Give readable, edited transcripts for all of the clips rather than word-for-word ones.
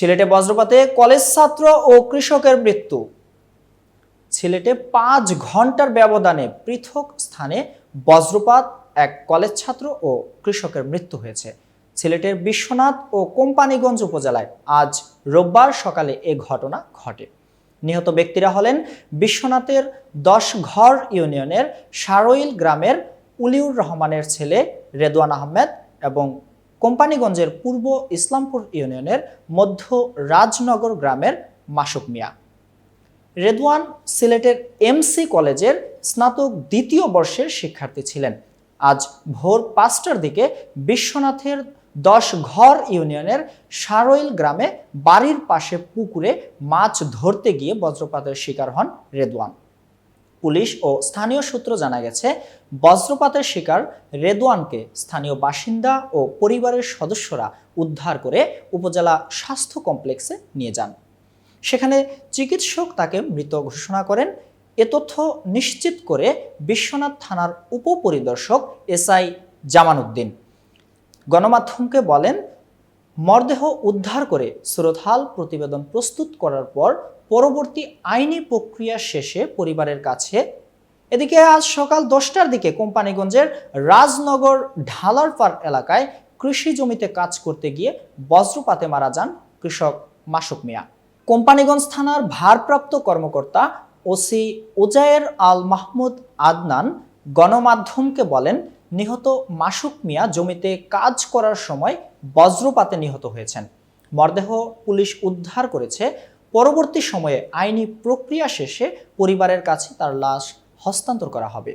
সিলেটে বজ্রপাতে কলেজ ছাত্র ও কৃষকের মৃত্যু। সিলেটে ৫ ঘন্টার ব্যবধানে পৃথক স্থানে বজ্রপাত, এক কলেজ ছাত্র ও কৃষকের মৃত্যু হয়েছে। সিলেটের বিশ্বনাথ ও কোম্পানীগঞ্জ উপজেলায় আজ রোববার সকালে এ ঘটনা ঘটে। নিহত ব্যক্তিরা হলেন বিশ্বনাথের ১০ ঘর ইউনিয়নের সারইল গ্রামের উলিউর রহমানের ছেলে রেদওয়ান আহমেদ এবং কোম্পানীগঞ্জের পূর্ব ইসলামপুর ইউনিয়নের মধ্য রাজনগর গ্রামের মাসুক মিয়া। রেদওয়ান সিলেটের এমসি কলেজের স্নাতক দ্বিতীয় বর্ষের শিক্ষার্থী ছিলেন। আজ ভোর ৫টার দিকে বিশ্বনাথের ১০ ঘর ইউনিয়নের সারইল গ্রামে বাড়ির পাশে পুকুরে মাছ ধরতে গিয়ে বজ্রপাতের শিকার হন রেদওয়ান। পুলিশ ও স্থানীয় সূত্র জানা গেছে, বজ্রপাতের শিকার রেদওয়ানকে স্থানীয় বাসিন্দা ও পরিবারের সদস্যরা উদ্ধার করে উপজেলা স্বাস্থ্য কমপ্লেক্সে নিয়ে যান। সেখানে চিকিৎসক তাকে মৃত ঘোষণা করেন। এ তথ্য নিশ্চিত করে বিশ্বনাথ থানার উপপরিদর্শক এসআই জামান উদ্দিন গণমাধ্যমকে বলেন, মরদেহ উদ্ধার করে সুরতহাল প্রতিবেদন প্রস্তুত করার পর পরবর্তী আইনি প্রক্রিয়া শেষে পরিবারের কাছে। এদিকে আজ সকাল 10টার দিকে কোম্পানীগঞ্জের রাজনগর ঢালারপাড় এলাকায় কৃষি জমিতে কাজ করতে গিয়ে বজ্রপাতে মারা যান কৃষক মাসুক মিয়া। কোম্পানীগঞ্জ থানার ভারপ্রাপ্ত কর্মকর্তা ওসি ওজায়ের আল মাহমুদ আদনান গণমাধ্যমকে বলেন, নিহত মাসুক মিয়া জমিতে কাজ করার সময় বজ্রপাতে নিহত হয়েছেন। মরদেহ পুলিশ উদ্ধার করেছে। পরবর্তী সময়ে আইনি প্রক্রিয়া শেষে পরিবারের কাছে তার লাশ হস্তান্তর করা হবে।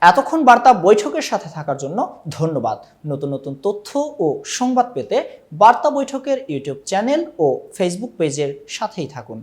এতক্ষণ বার্তা বৈঠকের সাথে থাকার জন্য ধন্যবাদ। নতুন নতুন তথ্য ও সংবাদ পেতে বার্তা বৈঠকের ইউটিউব চ্যানেল ও ফেসবুক পেজের সাথেই থাকুন।